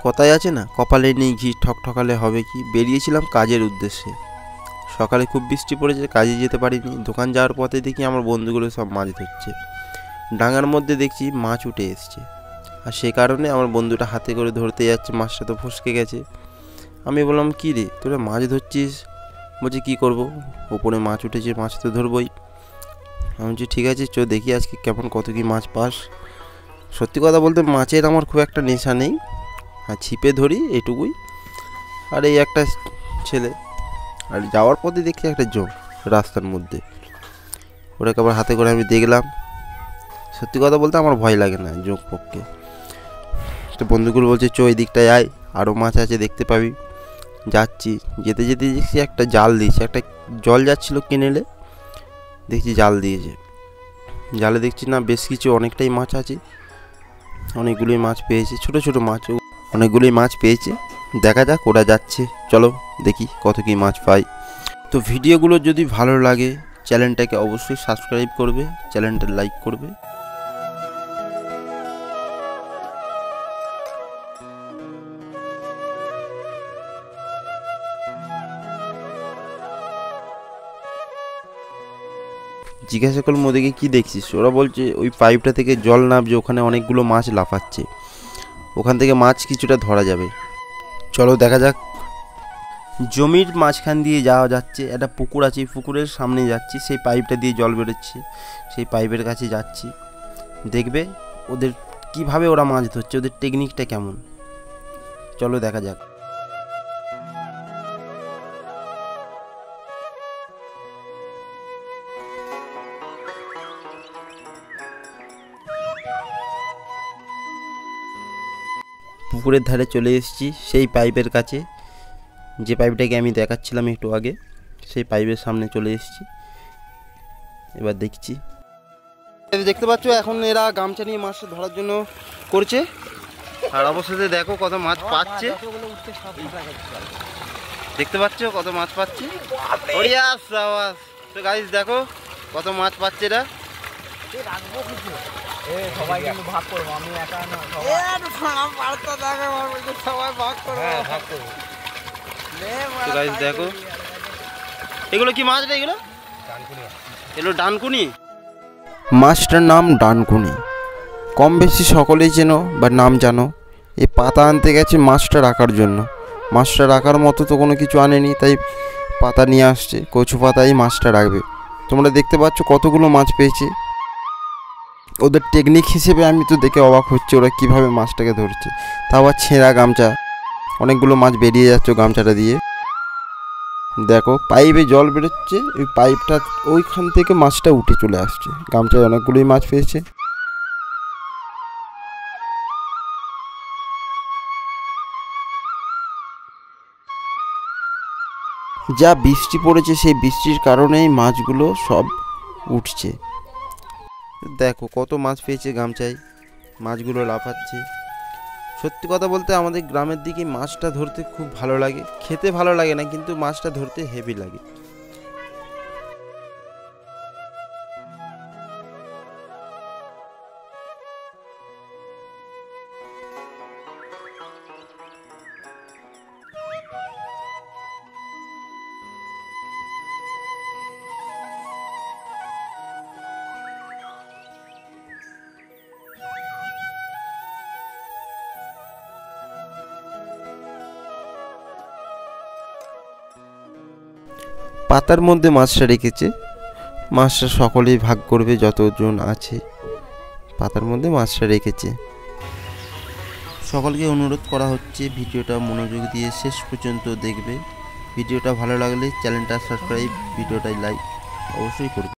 কথায় আছে না, কপালে নেই ঘি ঠকঠকালে হবে কি। বেরিয়েছিলাম কাজের উদ্দেশ্যে। সকালে খুব বৃষ্টি পড়েছে, কাজে যেতে পারিনি। দোকান যাওয়ার পথে দেখি আমার বন্ধুগুলো সব মাছ ধরছে। ডাঙার মধ্যে দেখছি মাছ উঠে এসছে, আর সে কারণে আমার বন্ধুটা হাতে করে ধরতে যাচ্ছে, মাছটা তো ফসকে গেছে। আমি বললাম, কী রে তোরা মাছ ধরছিস? বলছে কী করবো, ওপরে মাছ উঠেছে, মাছ তো ধরবই। আমি বলছি ঠিক আছে, চো দেখি আজকে কেমন কত কী মাছ পাস। সত্যি কথা বলতে মাছের আমার খুব একটা নেশা নেই, আর ছিপে ধরি এটুকুই। আর এই একটা ছেলে, আর যাওয়ার পথে দেখি একটা জোক রাস্তার মধ্যে, ওটাকে আবার হাতে করে আমি দেখলাম। সত্যি কথা বলতে আমার ভয় লাগে না জোক পক্ষে। তো বন্ধুগুলো বলছে চো এই দিকটায় আয়, আরও মাছ আছে দেখতে পাবি। যাচ্ছি, যেতে যেতে দেখছি একটা জাল দিয়েছে, একটা জল যাচ্ছিলো কেনেলে, দেখছি জাল দিয়েছে। জালে দেখছি না বেশ কিছু অনেকটাই মাছ আছে, অনেকগুলোই মাছ পেয়েছে, ছোট ছোট মাছ, অনেকগুলোই মাছ পেয়েছে। দেখা যাক, ওরা যাচ্ছে, চলো দেখি কত কী মাছ পাই। তো ভিডিওগুলো যদি ভালো লাগে চ্যানেলটাকে অবশ্যই সাবস্ক্রাইব করবে, চ্যানেলটা লাইক করবে। জিজ্ঞাসা করলাম ওদেরকে কী দেখছিস, ওরা বলছে ওই পাইপটা থেকে জল নামছে, ওখানে অনেকগুলো মাছ লাফাচ্ছে, ওখান থেকে মাছ কিছুটা ধরা যাবে। চলো দেখা যাক। জমির মাঝখান দিয়ে যাওয়া যাচ্ছে, একটা পুকুর আছে, পুকুরের সামনে যাচ্ছি, সেই পাইপটা দিয়ে জল বেরোচ্ছে, সেই পাইপের কাছে যাচ্ছি। দেখবে ওদের কিভাবে ওরা মাছ ধরছে, ওদের টেকনিকটা কেমন, চলো দেখা যাক। পুকুরের ধারে চলে এসেছি, সেই পাইপের কাছে, যে পাইপটাকে আমি দেখাচ্ছিলাম একটু আগে, সেই পাইপের সামনে চলে এসেছি। এবার দেখছি, দেখতে পাচ্ছ এখন এরা গামছা নিয়ে মাছ ধরার জন্য করছে, আর অবশেষে দেখো কত মাছ পাচ্ছে, দেখতে পাচ্ছ কত মাছ পাচ্ছে। তো গাইস দেখো কত মাছ পাচ্ছে এরা। সবাই কিন্তু ভাগ করবো, আমি একা না, সবাই ভাগ করবো। দেখো এগুলো কি মাছ রে, এগুলো এগুলো ডানকুনি। মাছটার নাম ডানকুনি, কম বেশি সকলেই চেনো বা নাম জানো। এই পাতা আনতে গেছে মাছটা রাখার জন্য, মাছটা রাখার মতো তো কোনো কিছু আনেনি, তাই পাতা নিয়ে আসছে, কচু পাতায় মাছটা রাখবে। তোমরা দেখতে পাচ্ছ কতগুলো মাছ পেয়েছে। ওদের টেকনিক হিসেবে আমি তো দেখে অবাক হচ্ছে ওরা কীভাবে মাছটাকে ধরছে, তা আবার ছেঁড়া গামছা, অনেকগুলো মাছ বেরিয়ে যাচ্ছে গামছাটা দিয়ে। দেখো পাইপে জল বেরোচ্ছে, ওই পাইপটা ওইখান থেকে মাছটা উঠে চলে আসছে, গামছায় অনেকগুলোই মাছ পেয়েছে। যা বৃষ্টি পড়েছে সেই বৃষ্টির কারণেই মাছগুলো সব উঠছে। দেখো কত মাছ পেয়েছে গামছায়, মাছগুলো লাফাচ্ছে। সত্যি কথা বলতে আমাদের গ্রামের দিকে মাছটা ধরতে খুব ভালো লাগে, খেতে ভালো লাগে না, কিন্তু মাছটা ধরতে হেভি লাগে। পাতার মধ্যে মাছটা রেখেছে, মাছটা সকলেই ভাগ করবে যতজন আছে, পাতার মধ্যে মাছটা রেখেছে। সকলকে অনুরোধ করা হচ্ছে ভিডিওটা মনোযোগ দিয়ে শেষ পর্যন্ত দেখবে। ভিডিওটা ভালো লাগলে চ্যানেলটা সাবস্ক্রাইব, ভিডিওটাই লাইক অবশ্যই করবে।